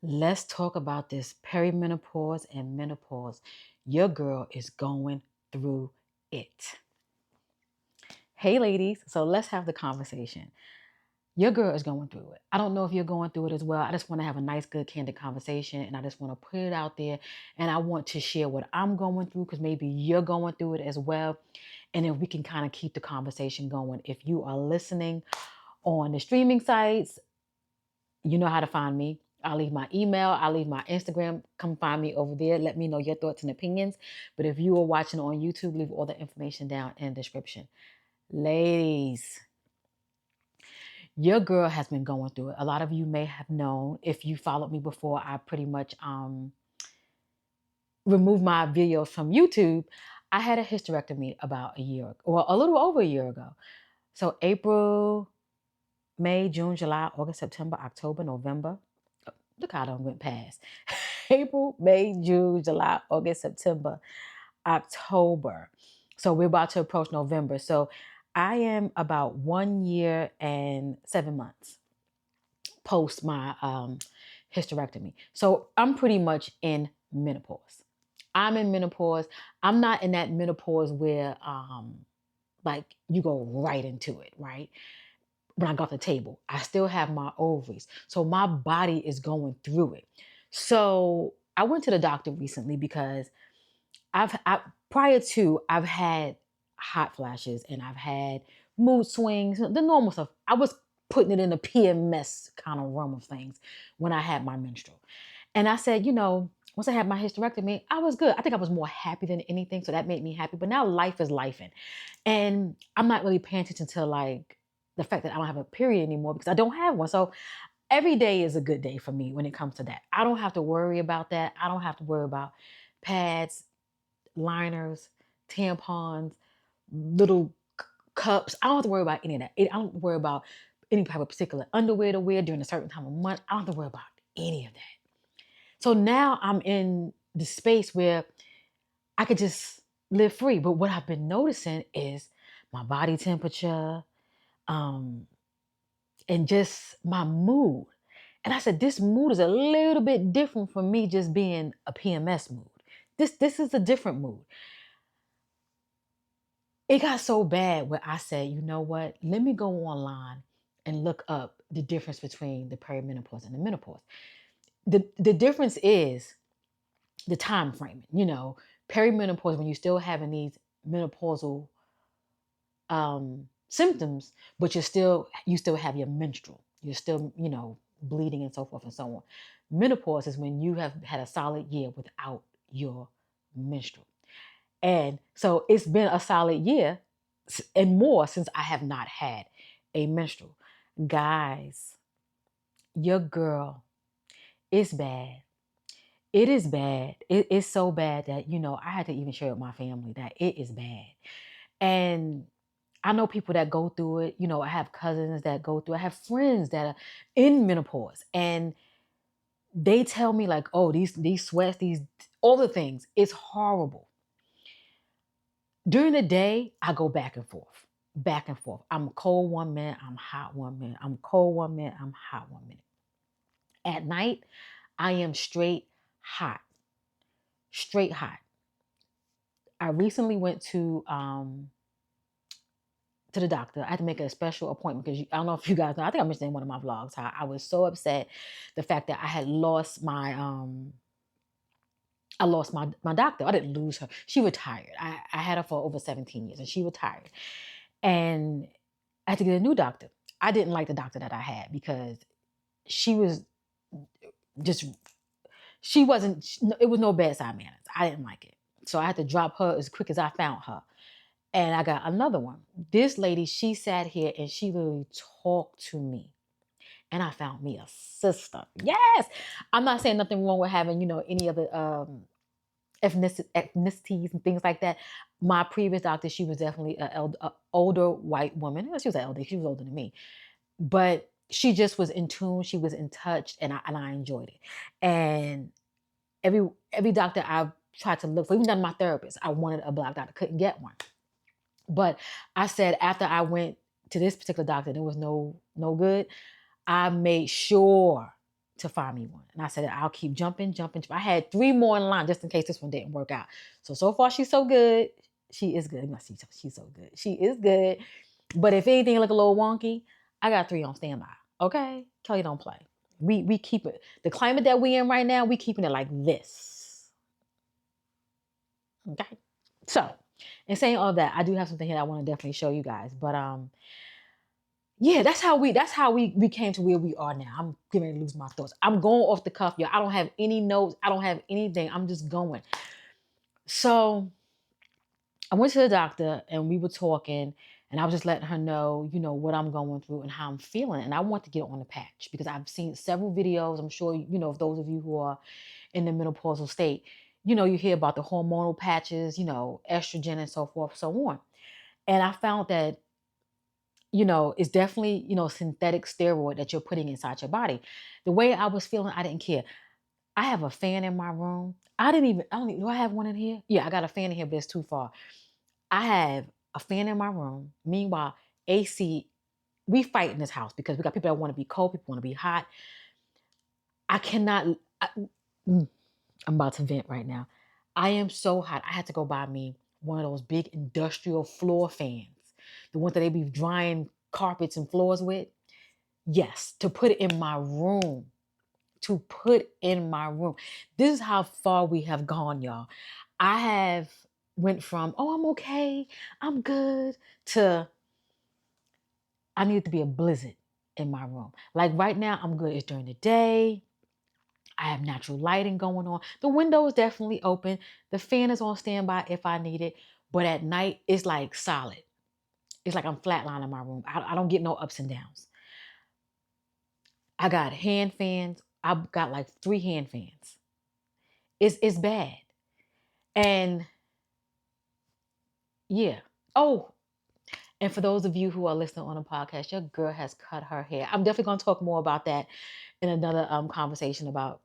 Let's talk about this perimenopause and menopause. Your girl is going through it. Hey, ladies. So let's have the conversation. Your girl is going through it. I don't know if you're going through it as well. I just want to have a nice, good, candid conversation. And I just want to put it out there. And I want to share what I'm going through because maybe you're going through it as well. And then we can kind of keep the conversation going. If you are listening on the streaming sites, you know how to find me. I'll leave my email. I'll leave my Instagram. Come find me over there. Let me know your thoughts and opinions. But if you are watching on YouTube, leave all the information down in the description. Ladies, your girl has been going through it. A lot of you may have known. If you followed me before, I pretty much removed my videos from YouTube. I had a hysterectomy about a year, or a little over a year ago. So April, May, June, July, August, September, October, November. Look how it went past. April, May, June, July, August, September, October. So we're about to approach November. So I am about 1 year and 7 months post my hysterectomy. So I'm pretty much in menopause. I'm in menopause. I'm not in that menopause where like you go right into it, right? When I got the table, I still have my ovaries. So my body is going through it. So I went to the doctor recently because I've had hot flashes and I've had mood swings, the normal stuff. I was putting it in the PMS kind of realm of things when I had my menstrual. And I said, once I had my hysterectomy, I was good. I think I was more happy than anything. So that made me happy. But now life is lifing. And I'm not really paying attention to like the fact that I don't have a period anymore because I don't have one. So every day is a good day for me when it comes to that. I don't have to worry about that. I don't have to worry about pads, liners, tampons, little cups. I don't have to worry about any of that. I don't have to worry about any type of particular underwear to wear during a certain time of month. I don't have to worry about any of that. So now I'm in the space where I could just live free. But what I've been noticing is my body temperature, um, and just my mood. And I said, this mood is a little bit different from me just being a PMS mood. This is a different mood. It got so bad where I said, you know what? Let me go online and look up the difference between the perimenopause and the menopause. The difference is the time frame. Perimenopause, when you're still having these menopausal symptoms, but you still have your menstrual. You're still, bleeding and so forth and so on. Menopause is when you have had a solid year without your menstrual. And so it's been a solid year and more since I have not had a menstrual. Guys, your girl is bad. It is bad. It's so bad that, I had to even share with my family that it is bad. And I know people that go through it. I have cousins that go through it. I have friends that are in menopause and they tell me like, oh, these sweats, all the things, it's horrible. During the day, I go back and forth, back and forth. I'm cold 1 minute, I'm hot 1 minute. I'm cold 1 minute, I'm hot 1 minute. At night, I am hot, straight hot. I recently went to the doctor. I had to make a special appointment because I don't know if you guys know. I think I mentioned in one of my vlogs how I was so upset the fact that I had lost my doctor. I didn't lose her. She retired. I had her for over 17 years and she retired. And I had to get a new doctor. I didn't like the doctor that I had because she was just, it was no bedside manners. I didn't like it. So I had to drop her as quick as I found her. And I got another one. This lady, she sat here and she literally talked to me. And I found me a sister. Yes. I'm not saying nothing wrong with having, any other ethnicities and things like that. My previous doctor, she was definitely an older white woman. She was an elder. She was older than me. But she just was in tune. She was in touch. And I enjoyed it. And every doctor I tried to look for, even down to my therapist, I wanted a black doctor. Couldn't get one. But I said after I went to this particular doctor, there was no good. I made sure to find me one. And I said, I'll keep jumping. I had 3 more in line just in case this one didn't work out. So far she's so good. She is good. She's so good. She is good. But if anything look a little wonky, I got 3 on standby. Okay? Kelly don't play. We keep it. The climate that we in right now, we keeping it like this. Okay? So, in saying all that, I do have something here that I want to definitely show you guys. But yeah, that's how we came to where we are now. I'm getting to lose my thoughts. I'm going off the cuff, y'all. I don't have any notes. I don't have anything. I'm just going. So I went to the doctor and we were talking, and I was just letting her know, what I'm going through and how I'm feeling. And I want to get on the patch because I've seen several videos. I'm sure, of those of you who are in the menopausal state, you hear about the hormonal patches, estrogen and so forth, so on. And I found that, it's definitely, synthetic steroid that you're putting inside your body. The way I was feeling, I didn't care. I have a fan in my room. Do I have one in here? Yeah, I got a fan in here, but it's too far. I have a fan in my room. Meanwhile, AC, we fight in this house because we got people that want to be cold, people want to be hot. I'm about to vent right now. I am so hot. I had to go buy me one of those big industrial floor fans, the ones that they be drying carpets and floors with. Yes, to put it in my room. This is how far we have gone, y'all. I have went from, I'm okay, I'm good, to I need it to be a blizzard in my room. Like right now, I'm good. It's during the day. I have natural lighting going on. The window is definitely open. The fan is on standby if I need it. But at night, it's like solid. It's like I'm flatlining my room. I don't get no ups and downs. I got hand fans. I've got like 3 hand fans. It's bad. And yeah. Oh, and for those of you who are listening on the podcast, your girl has cut her hair. I'm definitely going to talk more about that in another conversation about,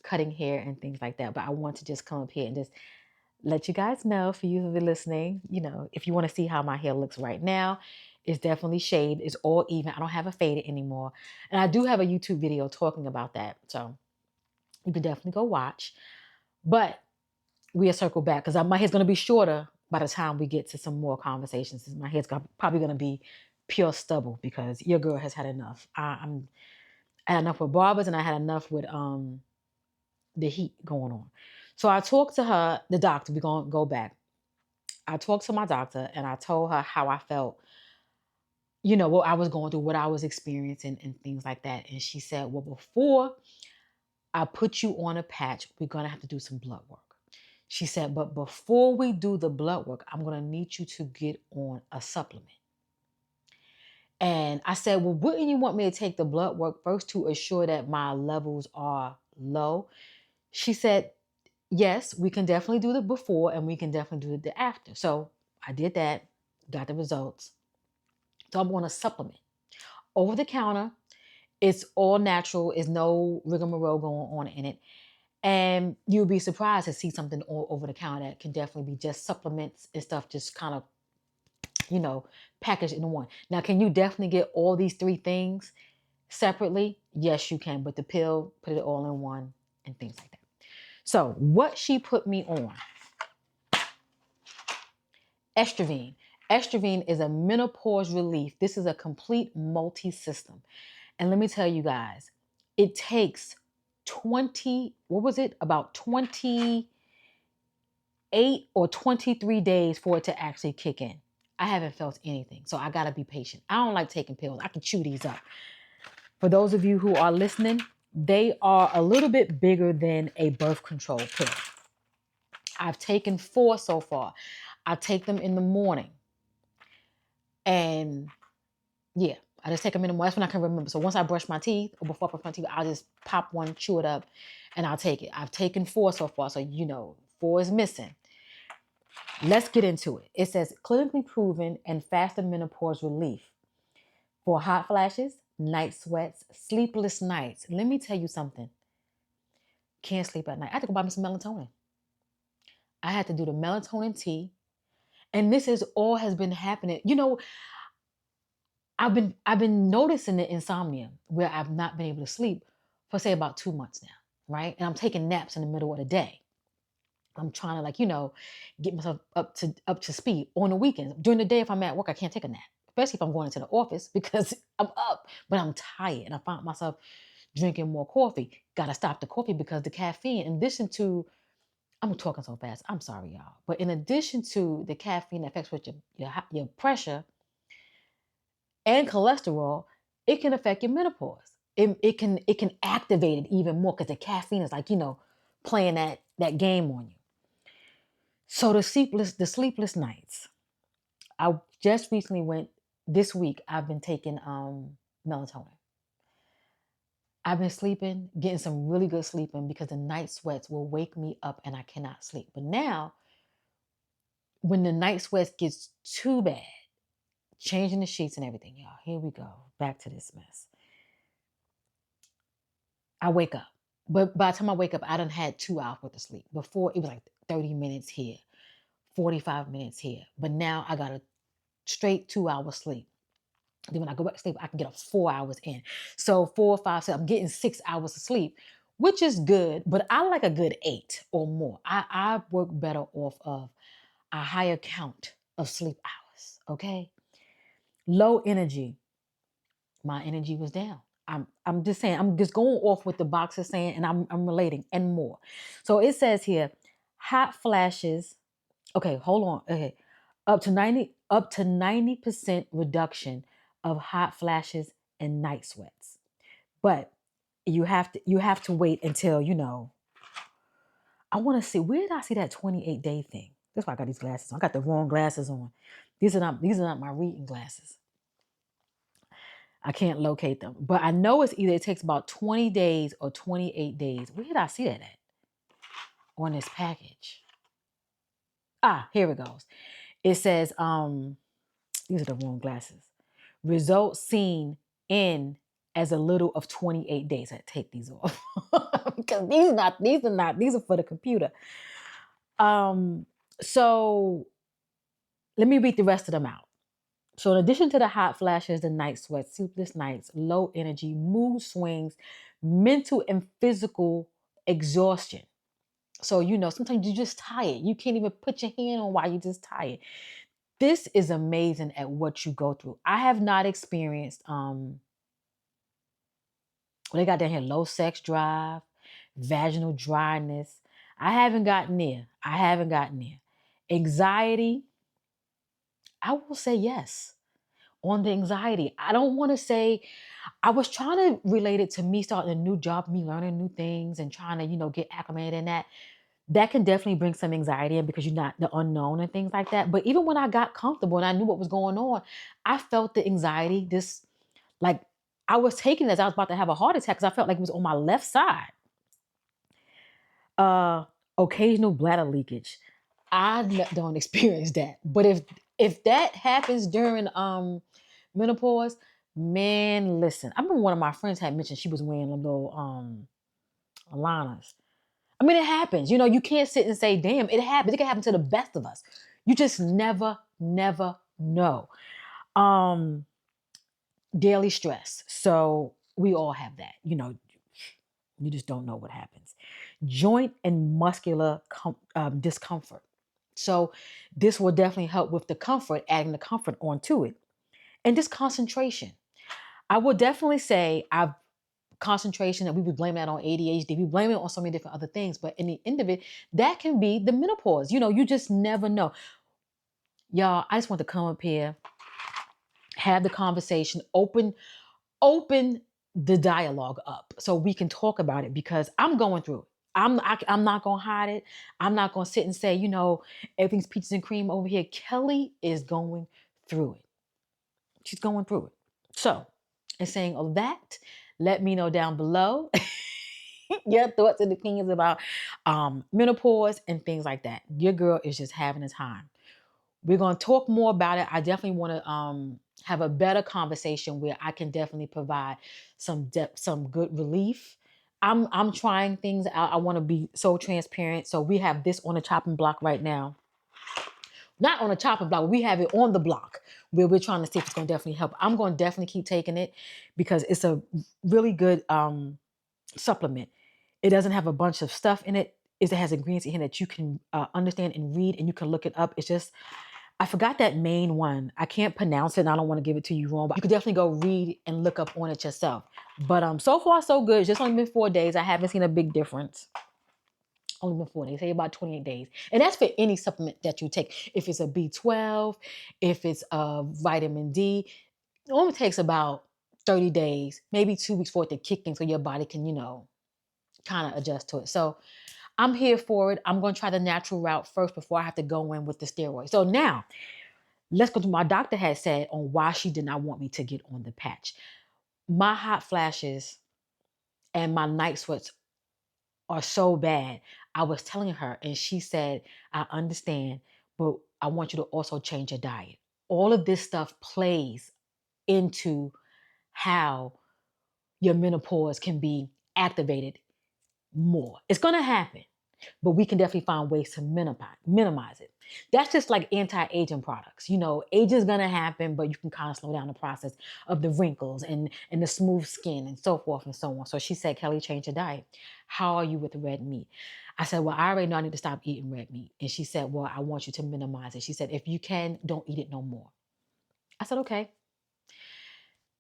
cutting hair and things like that. But I want to just come up here and just let you guys know, for you who are listening, if you want to see how my hair looks right now, it's definitely shaved. It's all even. I don't have a faded anymore. And I do have a YouTube video talking about that. So you can definitely go watch. But we'll circle back because my hair's going to be shorter by the time we get to some more conversations. My hair's probably going to be pure stubble because your girl has had enough. I had enough with barbers and I had enough with the heat going on. So I talked to her, the doctor. We're going to go back. I talked to my doctor and I told her how I felt, what I was going through, what I was experiencing and things like that. And she said, well, before I put you on a patch, we're going to have to do some blood work. She said, but before we do the blood work, I'm going to need you to get on a supplement. And I said, well, wouldn't you want me to take the blood work first to assure that my levels are low? She said, yes, we can definitely do the before and we can definitely do the after. So I did that, got the results. So I'm on a supplement. Over the counter, it's all natural. There's no rigmarole going on in it. And you'll be surprised to see something all over the counter that can definitely be just supplements and stuff, just kind of, packaged in one. Now, can you definitely get all these 3 things separately? Yes, you can. But the pill, put it all in one and things like that. So what she put me on, Estrogen. Estrogen is a menopause relief. This is a complete multi-system. And let me tell you guys, it takes about 28 or 23 days for it to actually kick in. I haven't felt anything, so I gotta be patient. I don't like taking pills. I can chew these up. For those of you who are listening, they are a little bit bigger than a birth control pill. I've taken 4 so far. I take them in the morning. And yeah, I just take them in the morning. That's when I can remember. So once I brush my teeth or before I brush my teeth, I'll just pop one, chew it up, and I'll take it. I've taken 4 so far. So, 4 is missing. Let's get into it. It says clinically proven and faster menopause relief for hot flashes, night sweats, sleepless nights. Let me tell you something. Can't sleep at night. I had to go buy me some melatonin. I had to do the melatonin tea. And this is all has been happening. I've been noticing the insomnia where I've not been able to sleep for say about 2 months now, right? And I'm taking naps in the middle of the day. I'm trying to get myself up to speed on the weekends. During the day, if I'm at work, I can't take a nap, especially if I'm going into the office because I'm up, but I'm tired and I find myself drinking more coffee. Got to stop the coffee because the caffeine, in addition to, I'm talking so fast. I'm sorry, y'all. But in addition to the caffeine that affects with your pressure and cholesterol, it can affect your menopause. It can activate it even more because the caffeine is playing that game on you. So the sleepless nights. I just recently went this week. I've been taking melatonin. I've been sleeping, getting some really good sleeping because the night sweats will wake me up and I cannot sleep. But now, when the night sweats gets too bad, changing the sheets and everything, y'all, here we go. Back to this mess. I wake up. But by the time I wake up, I done had 2 hours worth of sleep. Before, it was like 30 minutes here, 45 minutes here. But now I got a straight 2 hours sleep. Then when I go back to sleep, I can get 4 hours in. So 4, 5, 6, I'm getting 6 hours of sleep, which is good, but I like a good 8 or more. I work better off of a higher count of sleep hours, okay? Low energy. My energy was down. I'm just saying, I'm just going off what the box is saying, and I'm relating and more. So it says here, hot flashes. Okay, hold on. Okay. Up to 90% reduction of hot flashes and night sweats. But you have to wait until, I want to see, where did I see that 28-day thing? That's why I got these glasses on. I got the wrong glasses on. These are not my reading glasses. I can't locate them. But I know it's either it takes about 20 days or 28 days. Where did I see that at? On this package. Here it goes. It says, these are the wrong glasses. Results seen in as a little of 28 days. I take these off because these are for the computer. So let me read the rest of them out. So in addition to the hot flashes, the night sweats, sleepless nights, low energy, mood swings, mental and physical exhaustion. So, sometimes you're just tired. You can't even put your hand on why you're just tired. This is amazing at what you go through. I have not experienced, what they got down here, low sex drive, vaginal dryness. I haven't gotten there. Anxiety, I will say yes. On the anxiety, I don't want to say, I was trying to relate it to me starting a new job, me learning new things and trying to, get acclimated in that. That can definitely bring some anxiety in because you're not the unknown and things like that. But even when I got comfortable and I knew what was going on, I felt the anxiety, like I was taking this, I was about to have a heart attack because I felt like it was on my left side. Occasional bladder leakage. I don't experience that. But if that happens during menopause, man, listen. I remember one of my friends had mentioned she was wearing a little Alanas. I mean, it happens. You can't sit and say, damn, it happens. It can happen to the best of us. You just never know. Daily stress. So we all have that. You just don't know what happens. Joint and muscular discomfort. So this will definitely help with the comfort, adding the comfort onto it. And just concentration. I will definitely say concentration, that we would blame that on ADHD. We blame it on so many different other things. But in the end of it, that can be the menopause. You just never know. Y'all, I just want to come up here, have the conversation, open the dialogue up so we can talk about it because I'm going through it. I'm not going to hide it. I'm not going to sit and say, everything's peaches and cream over here. Kelly is going through it. She's going through it. So, in saying all that, let me know down below your thoughts and opinions about menopause and things like that. Your girl is just having a time. We're going to talk more about it. I definitely want to have a better conversation where I can definitely provide some depth, some good relief. I'm trying things out. I want to be so transparent. So we have this on the chopping block right now. Not on the chopping block, we have it on the block where we're trying to see if it's going to definitely help. I'm going to definitely keep taking it because it's a really good supplement. It doesn't have a bunch of stuff in it. It has ingredients in here that you can understand and read, and you can look it up. It's just, I forgot that main one. I can't pronounce it, and I don't want to give it to you wrong, but you could definitely go read and look up on it yourself. But so far so good. It's just only been 4 days. I haven't seen a big difference. Only been 4 days, say about 28 days. And that's for any supplement that you take. If it's a B12, if it's a vitamin D, it only takes about 30 days, maybe 2 weeks for it to kick in so your body can, kind of adjust to it. So I'm here for it. I'm going to try the natural route first before I have to go in with the steroid. So now let's go to my doctor had said on why she did not want me to get on the patch. My hot flashes and my night sweats are so bad. I was telling her and she said, I understand, but I want you to also change your diet. All of this stuff plays into how your menopause can be activated more. It's going to happen, but we can definitely find ways to minimize it. That's just like anti-aging products. Age is going to happen, but you can kind of slow down the process of the wrinkles and the smooth skin and so forth and so on. So she said, Kelly, change your diet. How are you with red meat? I said, well, I already know I need to stop eating red meat. And she said, well, I want you to minimize it. She said, if you can, don't eat it no more. I said, okay.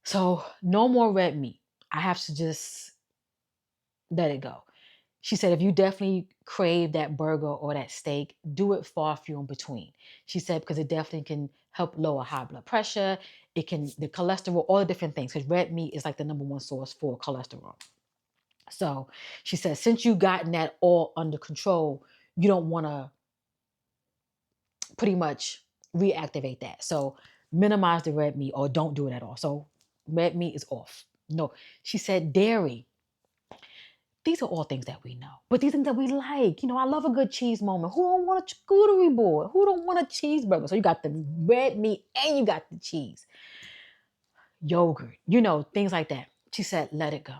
So no more red meat. I have to just let it go. She said, if you definitely crave that burger or that steak, do it far few in between. She said, because it definitely can help lower high blood pressure. It can, the cholesterol, all the different things, because red meat is like the number one source for cholesterol. So she said, since you gotten that all under control, you don't want to pretty much reactivate that. So minimize the red meat or don't do it at all. So red meat is off. No, she said dairy. These are all things that we know, but these things that we like. I love a good cheese moment. Who don't want a charcuterie board? Who don't want a cheeseburger? So you got the red meat and you got the cheese, yogurt, things like that. She said, let it go.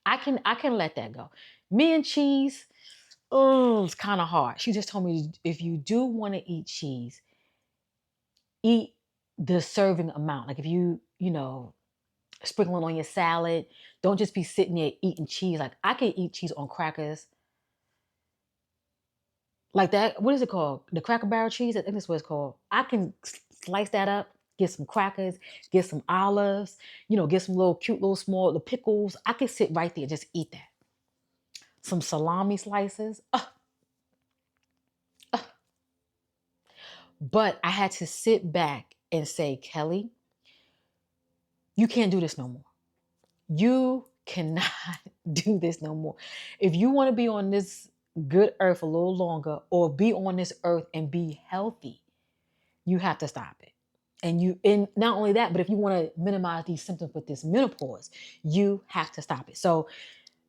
I can let that go. Me and cheese, oh, it's kind of hard. She just told me if you do want to eat cheese, eat the serving amount. Like if sprinkle it on your salad, don't just be sitting there eating cheese. Like I can eat cheese on crackers. Like that, what is it called? The Cracker Barrel cheese? I think that's what it's called. I can slice that up, get some crackers, get some olives, get some little cute little small the pickles. I can sit right there and just eat that. Some salami slices. But I had to sit back and say, Kelly, you can't do this no more. You cannot do this no more. If you want to be on this good earth a little longer or be on this earth and be healthy, you have to stop it. And not only that, but if you want to minimize these symptoms with this menopause, you have to stop it. So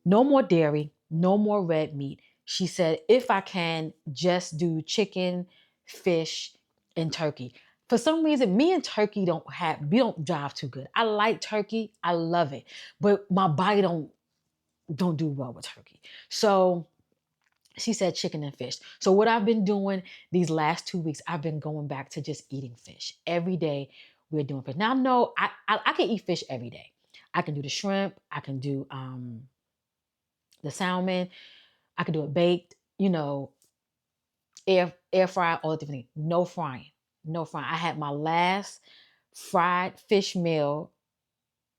no more dairy, no more red meat. She said, if I can, just do chicken, fish, and turkey. For some reason, me and turkey we don't jive too good. I like turkey, I love it, but my body don't do well with turkey. So she said chicken and fish. So what I've been doing these last 2 weeks, I've been going back to just eating fish. Every day we're doing fish. Now, no, I can eat fish every day. I can do the shrimp. I can do the salmon. I can do it baked, air fry, all the different things. No frying. No frying. I had my last fried fish meal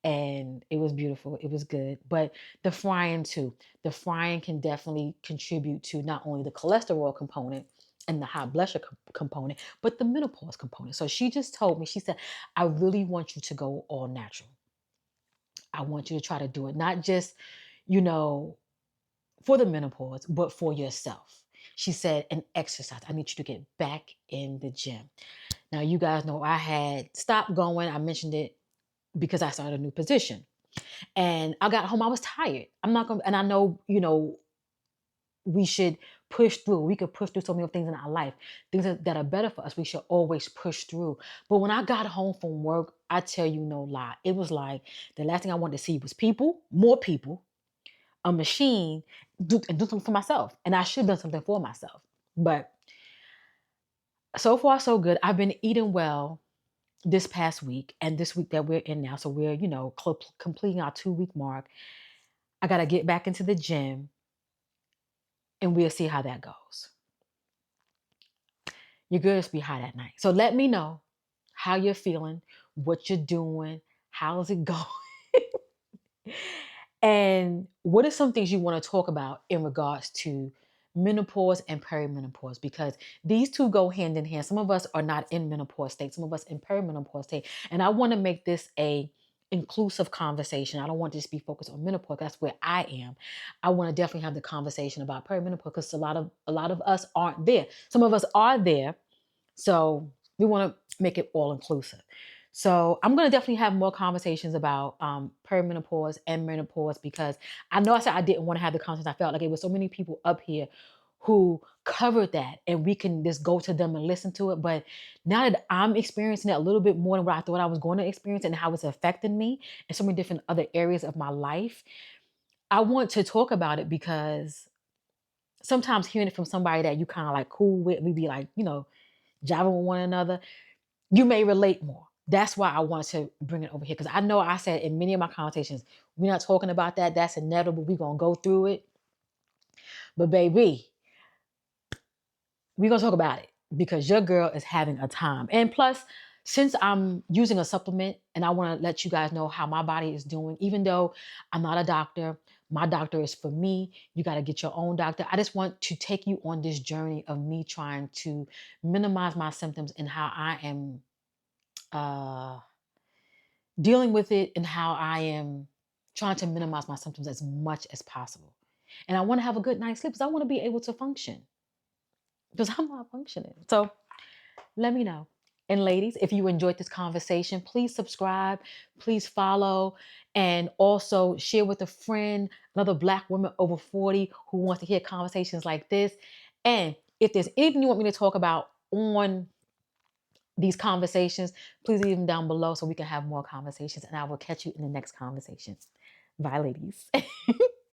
and it was beautiful. It was good. But the frying too. The frying can definitely contribute to not only the cholesterol component and the high blood sugar component, but the menopause component. So she just told me, she said, I really want you to go all natural. I want you to try to do it, not just, for the menopause, but for yourself. She said, and exercise. I need you to get back in the gym. Now, you guys know I had stopped going. I mentioned it because I started a new position. And I got home, I was tired. I'm not going to, and I know, we should push through. We could push through so many things in our life, things that are better for us. We should always push through. But when I got home from work, I tell you no lie. It was like the last thing I wanted to see was people, more people, a machine, and do something for myself. And I should have done something for myself. But so far, so good. I've been eating well this past week and this week that we're in now. So we're, completing our 2-week mark. I got to get back into the gym and we'll see how that goes. Your girls be hot at night. So let me know how you're feeling, what you're doing, how's it going? And what are some things you want to talk about in regards to menopause and perimenopause? Because these two go hand in hand. Some of us are not in menopause state, some of us in perimenopause state. And I want to make this a inclusive conversation. I don't want to just be focused on menopause. That's where I am. I want to definitely have the conversation about perimenopause because a lot of us aren't there. Some of us are there. So we want to make it all inclusive. So I'm going to definitely have more conversations about perimenopause and menopause because I know I said I didn't want to have the conversation. I felt like it was so many people up here who covered that and we can just go to them and listen to it. But now that I'm experiencing it a little bit more than what I thought I was going to experience and how it's affecting me in so many different other areas of my life, I want to talk about it because sometimes hearing it from somebody that you kind of like cool with, we be like, jiving with one another, you may relate more. That's why I want to bring it over here. Because I know I said in many of my conversations, we're not talking about that. That's inevitable. We're going to go through it. But baby, we're going to talk about it because your girl is having a time. And plus, since I'm using a supplement and I want to let you guys know how my body is doing, even though I'm not a doctor, my doctor is for me. You got to get your own doctor. I just want to take you on this journey of me trying to minimize my symptoms and how I am dealing with it and how I am trying to minimize my symptoms as much as possible. And I want to have a good night's sleep because I want to be able to function because I'm not functioning. So let me know. And ladies, if you enjoyed this conversation, please subscribe, please follow, and also share with a friend, another Black woman over 40 who wants to hear conversations like this. And if there's anything you want me to talk about on these conversations, please leave them down below so we can have more conversations. And I will catch you in the next conversation. Bye, ladies.